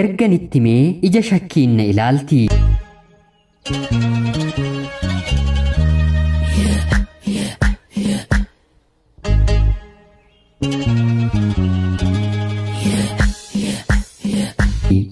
erganitti mee ija shakkiin na ilaalti.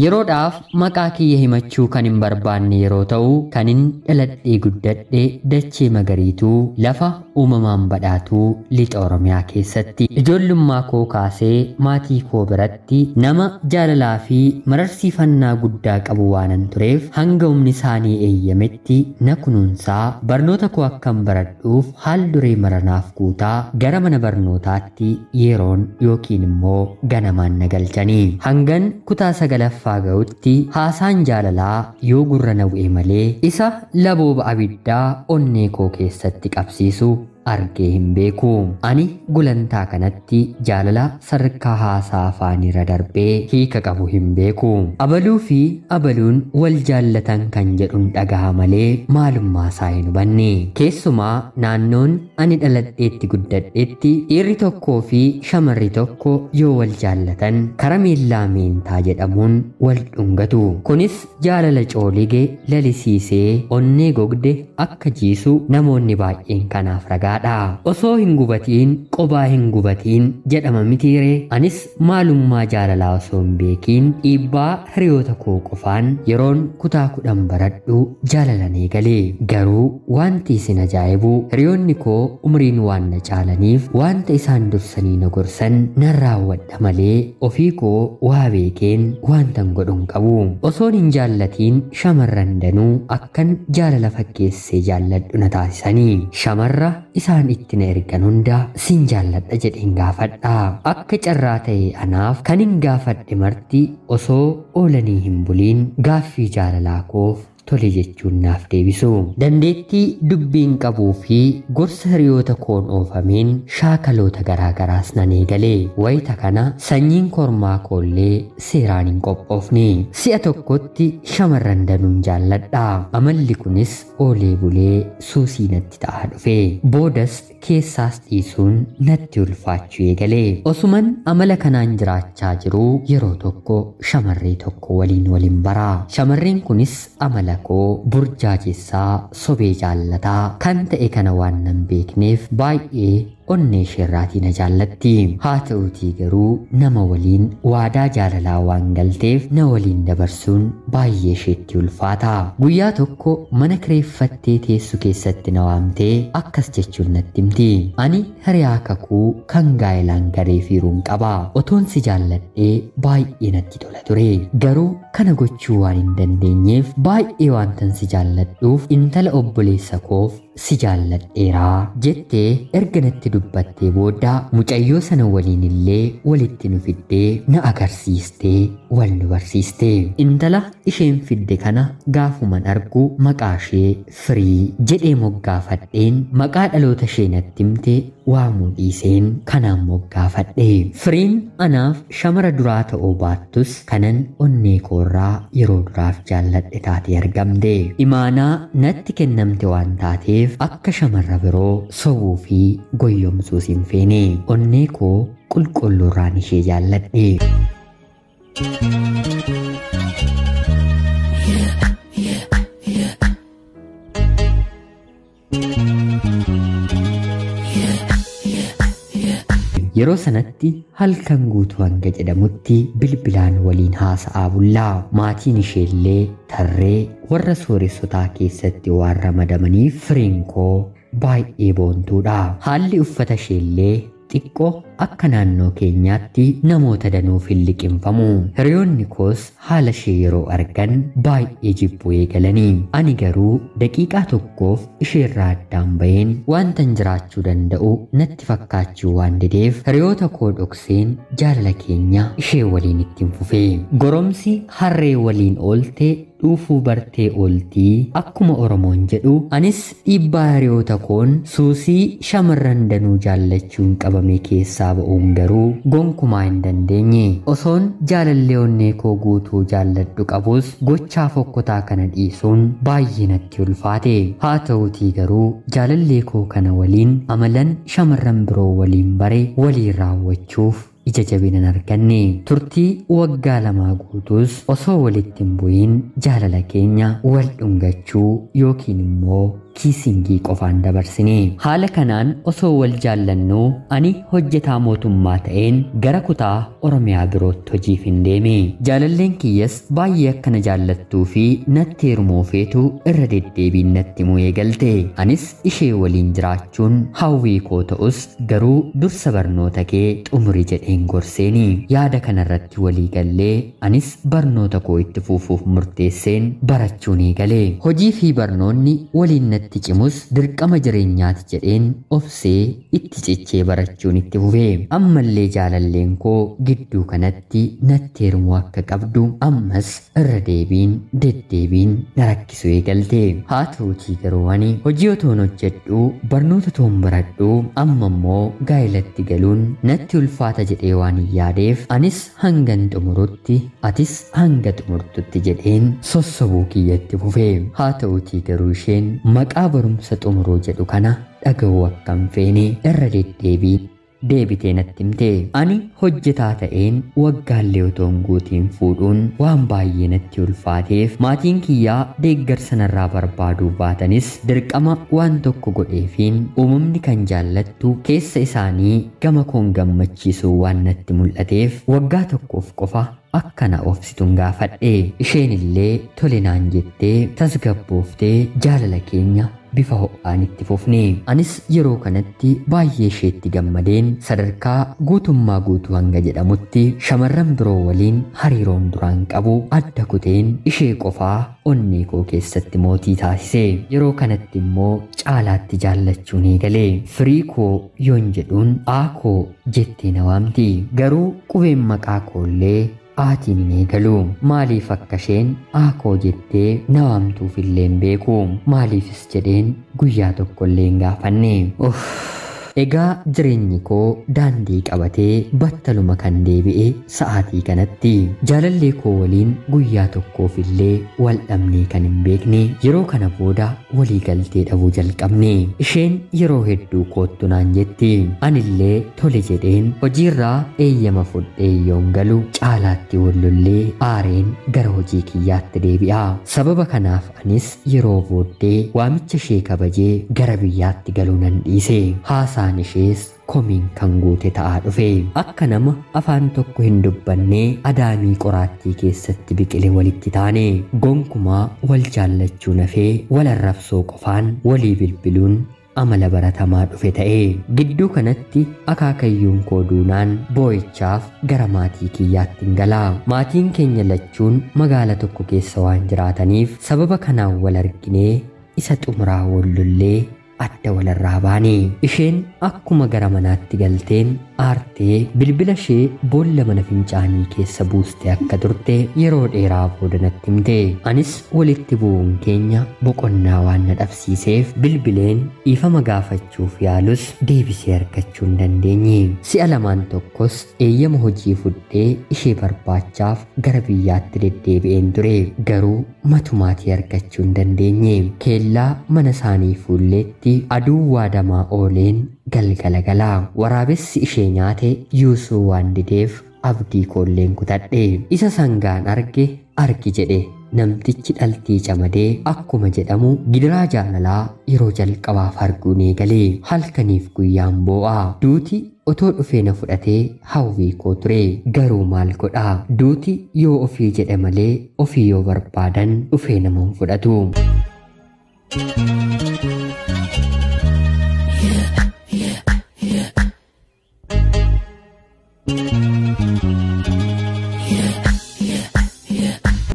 Yeroodhaaf maqaa kiyya himachuu kan hin barbaanne yeroo ta'u kanin dhaladhee guddadhee dachee magariituu lafa uumamaan badhaatuu lixa Oromiyaa keessatti ijoollummaa koo kaasee maatii koo biratti nama jaalalaa fi mararsiifannaa guddaa qabu waanan tureef hanga humni isaanii eeyyametti na kunuunsaa barnoota koo akkan baradhuuf haal duree maranaaf guutaa gara mana barnootaatti yeroon yookiin immoo ganamaan na galchanii hangan kutaa sagalaffaa ga'utti haasaan jaalalaa yoo gurra na bu'e malee isa labooba abiddaa onnee koo keessatti qabsiisu argee hin beeku. Ani gulantaa kanatti jaalala sarkaa haasaa afaanirra darbee hiika qabu hin beeku. Abaluu fi abaluun wal jaallatan kan jedhuun dhagaha malee maalummaa isaa hin hubanne. Keessumaa naannoon ani dhaladheetti guddadheetti dhiirri tokkoo fi shamarri tokko yoo wal jaallatan karameellaa meentaa jedhamuun wal dhungatu. Kunis jaalala coolige lalisiisee onnee gogde akka jiisu namoonni baay'een kanaaf ragaa. Osoo hin gubatiin qobaa hin gubatiin jedhama mitiire. Anis maalummaa jaalalaa osoo hin beekiin dhiibbaa hiriyoota koo qofaan yeroon kutaa 10 baradhu jaalalanee galee. Garuu wanti isin ajaa'ibu hiriyoonni koo umriin waan na caalaniif wanta isaan dursanii na gorsan nan raawwadha malee ofii koo waa beekeen wantan godhuun qabu. Osoon hin jaallatiin shamarran danuu akkan jaalala fakkeessee jaalladhu na taasisanii. Shamarra isaan itti na ergan hunda sin jaalladha jedheen gaafadha. Akka carraa ta'e anaaf kan hin gaafadhe marti osoo oolanii hin buliin gaaffii jaalalaa koof tole jechuun naaf deebisu. Dandeettii dubbiin qabuu fi gorsa hiriyoota koon oofameen shaakaloota garaagaraas nan eegalee. Wayita kana sanyiin kormaa koollee seeraan hin qophoofne. Si'a tokkotti shamarran danuun jaalladha. Amalli kunis oolee bulee suusii natti ta'aa dhufe. Boodas keessaas dhiisuun natti ulfaachuu eegalee. Osuman amala kanaan jiraachaa jiruu yeroo tokko shamarree tokko waliin bara. Shamarreen kunis amala koo burjaajessaa sobee jaallataa kan ta'e kana waan nan beekneef baay'ee onnee isheerraatii na jaallatti. Haa ta'uutii garuu nama waliin waadaa jaalalaa waan galteef na waliin dabarsuun baay'ee isheetti ulfaata. Guyyaa tokko mana kireeffattee teessu keessatti na waamtee akkas jechuun natti himti. Ani hiriyaa kakuu kan gaa'ilaan gareefiiruun qaba. Otoon si jaalladhee baay'ee natti tola ture. Garuu kana gochuu waan hin dandeenyeef baay'ee waantan si jaalladhuuf intala obboleessa koof si jaalladheeraa jettee erga natti dubbattee booda mucayyoo sana waliin illee walitti nu fiddee na agarsiistee wal nu barsiistee. Intala isheen fidde kana gaafuman argu maqaa ishee Firii jedhee moggaafadheen maqaa dhaloota ishee natti himte waamuu dhiiseen kanaan moggaafadhe. Firiin anaaf shamara duraa ta'uu baattus kanan onnee koorraa yeroo duraaf jaalladhe taatee argamte. Imaanaa natti kennamte waan taateef akka shamarra biroo sobuu fi goyyomsuus hin feene. Onnee koo qulqulluurraan ishee jaalladhe. Yeroo sanatti halkan guutuu hanga jedhamutti bilbilaan waliin haasa'aa bullaa. Maatiin isheellee tarree warra sooressotaa keessatti waan ramadamaniif firiin koo baay'ee boontuudha. Haalli uffata isheellee xiqqoo akka naannoo keenyaatti namoota danuuf hin liqinfamu. Hiriyoonni koos haala ishee yeroo argan baay'ee jibbuu eegalanii. Ani garuu daqiiqaa tokkoof isheerraa addaan baheen waantan jiraachuu danda'u natti fakkaachuu waan dideef hiriyoota koo dhokseen jaalala keenya ishee waliin ittiin fufe. Goromsi harree waliin oolte dhuufuu bartee ooltii akkuma Oromoon jedhu anis dhiibbaa hiriyoota koon suusii shamarran danuu jaallachuun qabame keessaa ba'uun garuu gonkumaa hin dandeenye. Osoon jaalallee onnee koo guutuu jaalladhu qabus gochaa fokkotaa kana dhiisuun baay'ee natti ulfaate. Haa ta'uutii garuu jaalallee koo kana waliin amalan shamarran biroo waliin bare waliin raawwachuuf ija jabina arganne. Turtii waggaa lamaa guutuus osoo walitti hin bu'iin jaalala keenya wal dhungachuu yookiin immoo kiisingii qofaan dabarsine. Haala kanaan osoo wal jaallannuu ani hojjetaa mootummaa ta'een gara kutaa Oromiyaa birootti hojiif hin deeme. Jaalalleen kiyyas baay'ee akkana jaallattuu fi natti heerumuu feetu irra deddeebiin natti himuu eegalte. Anis ishee waliin jiraachuun hawwii koo ta'us garuu dursa barnoota kee xumuri jedheen gorseeni. Yaada kanarratti walii gallee anis barnoota koo itti fufuuf murteesseen barachuun eegale. Hojii fi barnoonni waliin natti cimus dirqama jireenyaati jedheen obsee itti cichee barachuun itti fufee. Ammallee jaalalleen koo gidduu kanatti natti heerumuu akka qabdu ammas irra deddeebiin na rakkisuu eegalte. Haa ta'uutii garuu ani hojii otoon hojjedhu barnoota toon baradhu amma immoo gaa'ilatti galuun natti ulfaata jedhee waan hin yaadeef anis hangan xumurutti atis hanga xumurtutti jedheen sossobuu kiyyatti fufee. Haa ta'uutii garuu isheen maqaa barumsa xumuruu jedhu kana dhaga'uu akka hin feene irra deebitee natti himte. Ani hojjetaa ta'een waggaallee otoon guutiin fuudhuun waan baay'ee natti ulfaateef maatiin kiyyaa deeggarsa narraa barbaaduu baatanis dirqama waan tokko godheefiin uumamni kan jaallattu keessa isaanii gama koon gammachiisuu waan natti mul'ateef waggaa tokkoof qofa akkana obsituun gaafadhe. Isheen illee tole naan jettee tasgabbooftee jaalala keenya bifa ho'aan itti fufne. Anis yeroo kanatti baay'ee isheetti gammadeen sadarkaa guutummaa guutuu hanga jedhamutti shamarran biroo waliin hariiroon duraan qabu adda kuteen ishee qofaa onnee koo keessatti mootii taasise. Yeroo kanatti immoo caalaatti jaallachuun eegale. Firii koo yoon jedhuun aakoo jettee na waamti. Garuu qubeen maqaa koollee aatiin hin eegalu. Maaliif akka isheen aakoo jettee na waamtuuf illee hin beeku. Maaliifis jedheen guyyaa tokkollee hin gaafanne. Egaa jireenyi koo daandii qabatee battaluma kan deebi'e sa'aatii kanatti. Jaalallee koo waliin guyyaa tokkoof illee wal dhabnee kan hin beekne. Yeroo kana booda walii galtee dhabuu jalqabne. Isheen yeroo hedduu koottu naan jetti. Anillee tole jedheen hojiirraa eeyyama fudhee yoon galu caalaatti wallollee aareen gara hojii kiyyaatti deebi'a. Sababa kanaaf anis yeroo booddee waamicha ishee kabajee gara biyyaatti galuu nan dhiise. Haasaan ishees komiin kan guute ta'aa dhufe. Akka nama afaan tokko hin dubbanne adaamii qoraattii keessatti biqile walitti taane. Gonkumaa wal jaallachuu nafee wal arrabsoo qofaan walii bilbiluun amala baratamaa dhufe ta'e. Gidduu kanatti akaakayyuun koo duunaan boo'ichaaf gara maatii kiyyaatti hin galaa. Maatiin keenya lachuun magaala tokko keessa waan jiraataniif sababa kanaan wal arginee isa xumuraa wallollee adda walirraa baane. Isheen akkuma gara manaatti galteen aartee bilbila ishee boolla mana fincaanii keessa buuste akka turte yeroo dheeraa booda natti himte. Anis walitti bu'uun keenya boqonnaa waan na dhabsiiseef bilbileen dhiifama gaafachuuf yaalus deebisee argachuu hin dandeenye. Si'a lamaan tokkos eeyyama hojii fudhee ishee barbaachaaf gara biyyaatti deddeebi'een ture. Garuu matumaatii argachuu hin dandeenye. Keellaa mana isaanii fuulleetti aduu waadamaa ooleen galgala galaa. Waraabessi ishee nyaate yuusuu waan dideef abdii koolleen kutadhe. Isa sangaan argi jedhe. Namtichi dhaltii camadee akkuma jedhamu gidiraa jaalalaa yeroo jalqabaaf arguun eegalee. Halkaniif guyyaan boo'a. Duuti otoo dhufee na fudhatee hawwii koo ture. Garuu maal godhaa? Duuti yoo ofii jedhe malee ofii yoo barbaadan dhufee nama hin fudhatu.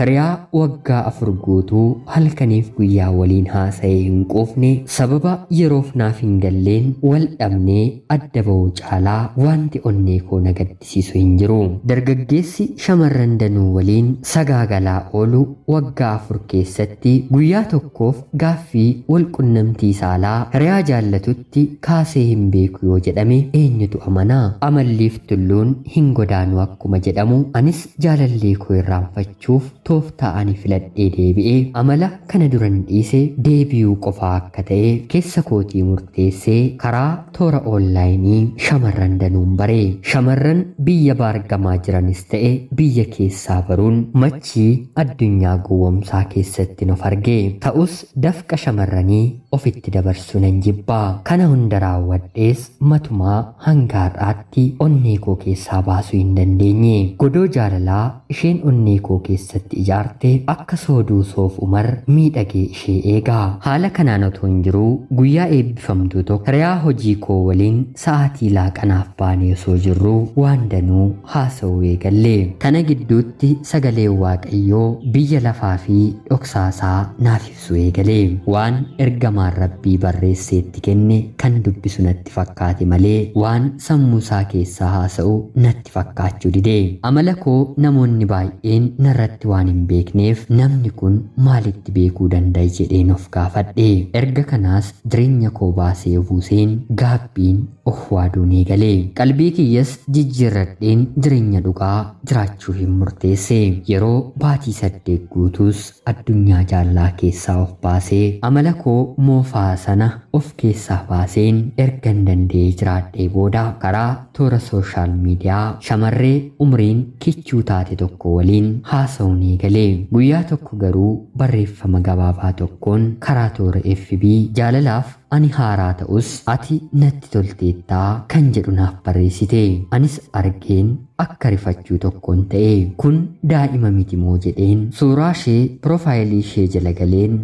Hiriyaa waggaa 4 guutuu halkaniif guyyaa waliin haasa'ee hin quufne sababa yeroof naaf hin galleen wal dhabnee adda ba'uu caalaa wanti onnee koo na gaddisiisu hin jiru. Dargaggeessi shamarran danuu waliin sagaagalaa oolu waggaa 4 keessatti guyyaa tokkoof gaaffii wal qunnamtii saalaa hiriyaa jaallatutti kaasee hin beeku yoo jedhame eenyutu amanaa? Amalliif tulluun hin godaanu akkuma jedhamu anis jaalallee koo irraanfachuuf tooftaa ani filadhee deebi'ee amala kana duran dhiise deebi'uu qofaa akka ta'e keessa kootii murteessee karaa toora onlaayinii shamarran danuun baree shamarran biyya baargamaa jiranis ta'e biyya keessaa baruun machii addunyaa gowwomsaa keessatti of argee ta'us dafqa shamarranii ofitti dabarsuu nan jibbaa kana hunda raawwadhees matumaa hanga har'aatti onnee koo keessaa baasuu hin dandeenye godoo jaalalaa isheen onnee koo keessatti ijaarte akka sooduu soof umar miidhagee ishee eegaa haala kanaan otoo hin jiruu guyyaa eebbifamtuu tokko hiriyaa hojii koo waliin sa'aatii laaqanaaf baanee osoo jirruu waan danuu haasa'uu eegalle kana gidduutti sagalee waaqayyoo biyya lafaa fi dhoksaasaa naaf ibsuu eegale waan ergamaan rabbii barreesseetti kenne kan dubbisu natti fakkaate malee waan sammuu isaa keessaa haasa'u natti fakkaachuu dide amala koo namoonni baay'een narratti waan hin beekneef namni kun maalitti beekuu danda'a jedheen of gaafadhe erga kanaas jireenya koo baasee buuseen gaabbiin of waaduun eegale qalbii kiyyas jijjiirradheen jireenya dhugaa jiraachuu hin murteesse yeroo baatii 8 guutuus addunyaa jaalalaa keessaa of baasee amala koo moofaa sana of keessaa baaseen ergan danda'ee jiraadhee booda karaa toora sooshaal miidiyaa shamarree umriin kichuu taate tokko waliin haasa'uun eegale guyyaa tokko garuu barreeffama gabaabaa tokkoon karaa toora FB jaalalaaf ani haaraa ta'us ati natti tolteettaa kan jedhu naaf barreessite anis argeen akka rifachuu tokkoon ta'e kun daa'ima miti moo jedheen suuraa ishee piroofaayilii ishee jala galeen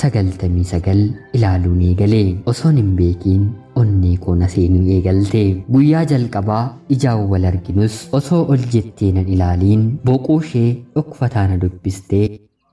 999 ilaaluun eegale osoon hin beekiin onnee koo na seenuu eegalte guyyaa jalqabaa ijaan wal arginus osoo ol jettee nan ilaaliin boqoo ishee dhokfataa na dubbistee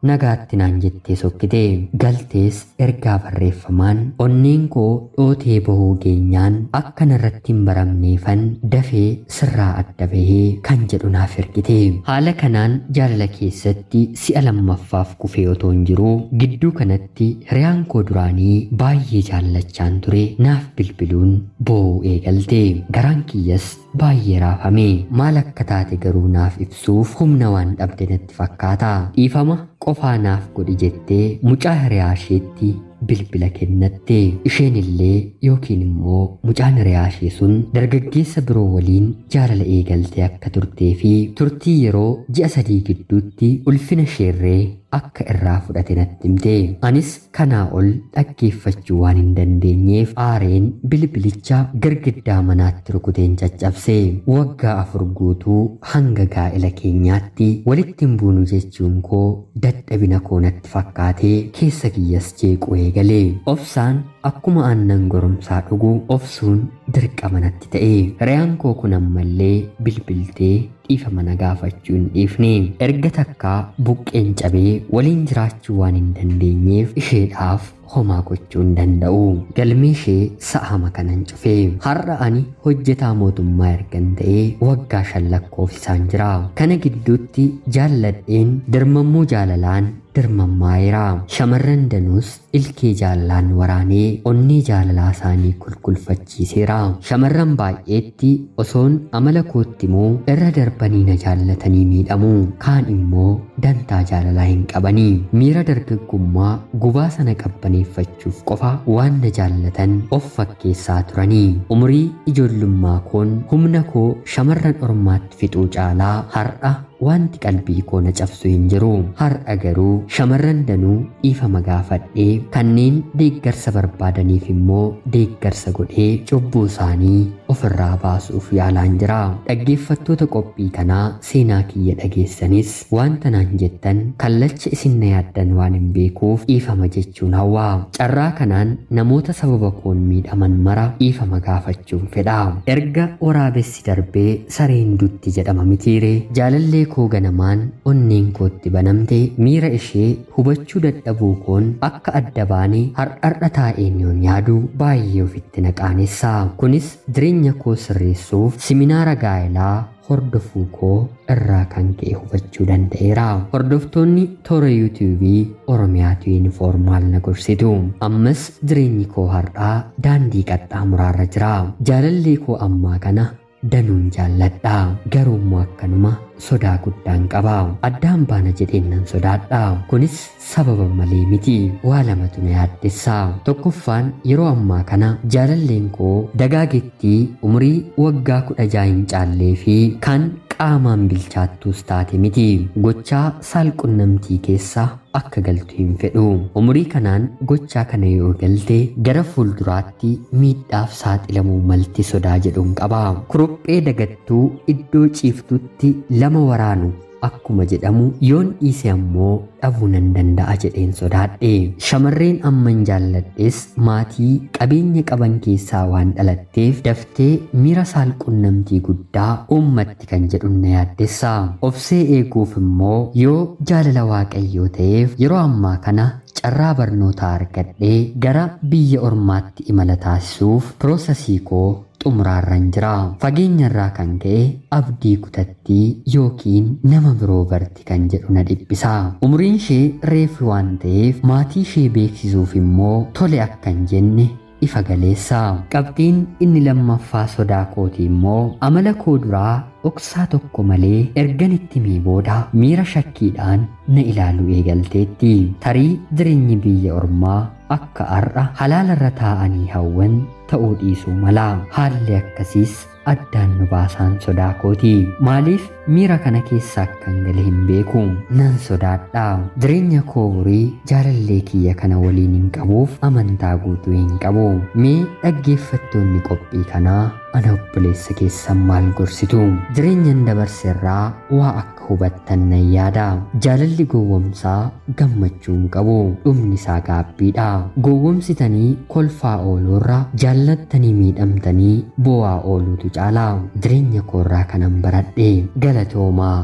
nagaatti naan jettee sokkite galtees ergaa barreeffamaan onneen koo dhootee bahuu geenyaan akka narratti hin baramneefan dafee sirraa adda bahee kan jedhu naaf ergite haala kanaan jaalala keessatti si'a lammaffaaf kufee otoo hin jiruu gidduu kanatti hiriyaan koo duraanii baay'ee jaallachaan ture naaf bilbiluun boo'uu eegalte garaan kiyyas baay'ee raafame maal akka taate garuu naaf ibsuuf humna waan dhabde natti fakkaata dhiifama qofaa naaf godhi jettee mucaa hiriyaa isheetti bilbila kennatte isheen illee yookiin immoo mucaan hiriyaa ishee sun dargaggeessa biroo waliin jaalala eegaltee akka turtee fi turtii yeroo ji'a 3 gidduutti ulfina isheerree akka irraa fudhate natti himte anis kanaa ol dhaggeeffachuu waan hin dandeenyeef aareen bilbilicha girgiddaa manaatti rukuteen caccabse waggaa 4 guutuu hanga gaa'ela keenyaatti walitti hin buunu jechuun koo dadhabina koo natti fakkaatee keessa kiyyas jeequu eegale obsaan akkuma aannan goromsaa dhugu obsuun dirqama natti ta'e hiriyaan koo kun ammallee bilbiltee dhiifama na gaafachuu hin dhiifne erga takkaa buqqeen cabee waliin jiraachuu waan hin dandeenyeef isheedhaaf homaa gochuu hin danda'u galmee ishee sa'ama kanan cufe har'a ani hojjetaa mootummaa ergan ta'ee waggaa 5 lakkoofsisaan jira kana gidduutti jaalladheen dirmammuu jaalalaan dirmammaayeera shamarran danuus ilkee jaalalaan waraanee onnee jaalalaa isaanii kulkulfachiiseera shamarran baay'eetti osoon amala kootti moo irra darbanii na jaallatanii miidhamu kaan immoo dantaa jaalalaa hin qabanii miira dargaggummaa gubaa sana qabbaneeffachuuf qofa waan na jaallatan of fakkeessaa turanii umrii ijoollummaa koon humna koo shamarran ormaatti fixuu caalaa har'a wanti qalbii koo na cabsu hin jiru har'a garuu shamarran danuu dhiifama gaafadhee kanneen deeggarsa barbaadaniif immoo deeggarsa godhee cubbuu isaanii ofirraa baasuuf yaalaan jira dhaggeeffattoota qophii kanaa seenaa kiyya dhageessanis wanta naan jettan kallacha isin na yaaddan waan hin beekuuf dhiifama jechuun hawwaa carraa kanaan namoota sababa koon miidhaman mara dhiifama gaafachuun fedha erga waraabessi darbee sareen dutti jedhama mitiire jaalallee koo ganamaan onneen kootti banamte miira ishee hubachuu dadhabuu koon akka adda baane har'a taa'een yoon yaadu baay'ee ofitti na qaanessa kunis jireenya koo sirreessuuf siminaara gaa'elaa hordofuu koo irraa kan ka'e hubachuu danda'eera hordoftoonni toora yuutuubii oromiyaatu yuunifoormaal na gorsitu ammas jireenyi koo har'aa daandii qaxxaamuraarra jira jaalallee koo ammaa kana danuun jaalladha garuu akkanuma sodaa guddaan qaba addaan baana jedheennan sodaadha kunis sababa malee miti waa lamatu na yaaddessa tokkoffaan yeroo ammaa kana jaalalleen koo dagaagetti umurii waggaa 16 hin caallee fi kan qaamaan bilchaattuus taate miti gochaa saalqunnamtii keessa akka galtu hin fedhu umurii kanaan gochaa kana yoo galte gara fuulduraatti miidhaaf saaxilamuu malti sodaa jedhuun qaba kuruphee dagattuu iddoo ciiftutti lama waraanu akkuma jedhamu yoon dhiise ammoo dhabuu nan danda'a jedheen sodaadhe shamarreen amman jaalladhes maatii qabeenya qaban keessaa waan dhalatteef daftee miira saalqunnamtii guddaa uummatti kan jedhu na yaaddessa obsee eeguuf immoo yoo jaalala waaqayyoo ta'eef yeroo ammaa kana carraa barnootaa argadhee gara biyya ormaatti imala taasisuuf piroosesii koo xumuraarran jira fageenyarraa kan ka'e abdii kutattii yookiin nama biroo barti kan jedhu na dhiphisa umriin ishee reefi waan ta'eef maatii ishee beeksisuuf immoo tole akkan jenne ifa galeessa qabxiin inni lammaffaa sodaa kooti immoo amala koo duraa dhoksaa tokko malee ergan itti mee booda miira shakkiidhaan na ilaalu eegalteetti tarii jireenyi biyya ormaa akka har'a halaalarra taa'anii hawwan ta'uu dhiisuu mala haalli akkasiis addaan nu baasaan sodaa kooti maaliif miira kana keessa akkan gale hin beeku nan sodaadha jireenya koo burii jaalallee kiyya kana waliin hin qabuuf amantaa guutuu hin qabu mee dhaggeeffattoonni qophii kanaa ana obboleessa keessan maal gorsitu jireenyan dabarseerraa waa akka hubattan nan yaada jaalalli gowwomsaa gammachuun qabu dhumni isaa gaabbiidha gowwomsitanii kolfaa ooluurra jaallattanii miidhamtanii bo'aa ooluutu caala jireenya koorraa kanan baradhe galatoomaa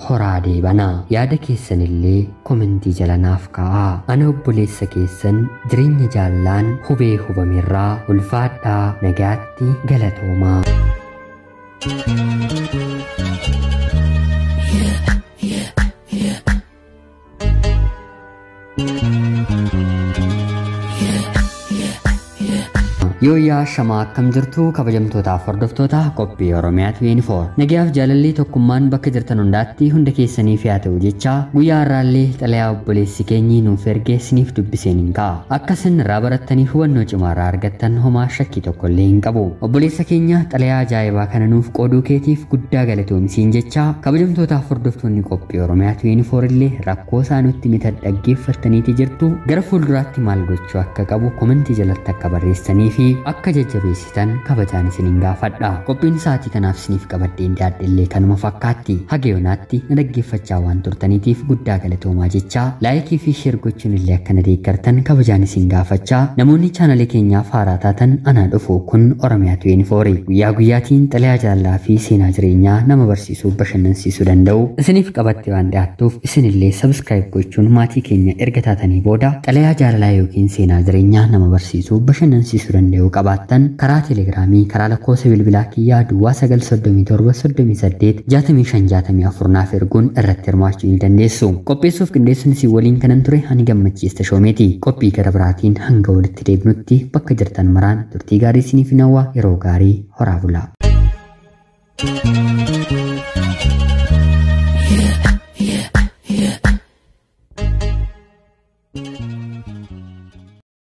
horaa deebana yaada keessanillee komentii jalanaaf kaa'a ana obboleessa keessan jireenya jaallaan hubee hubamirraa ulfaadhaa nagaatti galatoomaa Yooyaa shamaa akkam jirtu kabajamtootaaf hordoftoota qophii Oromiyaatu yuunifoor nagaaf jaalallee tokkummaan bakka jirtan hundaatti hunda keessaniif yaa ta'u jecha guyyaa har'aallee xalayaa obboleessi keenyi nuuf ergee isiniif dubbiseen hin ka'a akka isin irraa barattanii hubannoo cimaarraa argattan homaa shakkii tokkollee hin qabu obboleessa keenya xalayaa ajaa'ibaa kana nuuf qooduu keetiif guddaa galatoomsiin jecha kabajamtootaaf hordoftoonni qophii Oromiyaatu yuunifoor illee rakkoo isaanutti mitan dhaggeeffattaniiti jirtu gara fuulduraatti maal gochuu akka qabu komentii jalatti akka barreessanii fi akka jajjabeessitan kabajaan isiniin gaafadha qophiin sa'aatii kanaaf isiniif qabadheen dhiyaadhellee kanuma fakkaatti haga yoonaatti na dhaggeeffachaa waan turtaniitiif guddaa galatoomaa jecha laayikii fi sheer gochuun illee akka na deeggartan kabajaan isin gaafachaa namoonni chaanalee keenyaaf haaraa taatan anaa dhufu kun Oromiyaatu yuunifoor guyyaa guyyaatiin xalayaa jaalalaa fi seenaa jireenyaa nama barsiisuu bashannansiisuu danda'u isiniif qabattee waan dhiyaattuuf isinillee sabskiraayib gochuun maatii keenya erga taatanii booda xalayaa jaalalaa yookiin seenaa jireenyaa nama barsiisuu bashannansiisuu danda'u qabaattan karaa teelegiraamii karaa lakkoofsa bilbilaa kiyyaa duwwaa 937 naaf erguun irratti hirmaachuu ni dandeessu qopheessuuf qindeessuun isin waliin kanan ture ani gammachiista shoomeeti qophii gara biraatiin hanga walitti deebinutti bakka jirtan maraan turtii gaarii isiniif hawwa yeroo gaarii horaa bulaa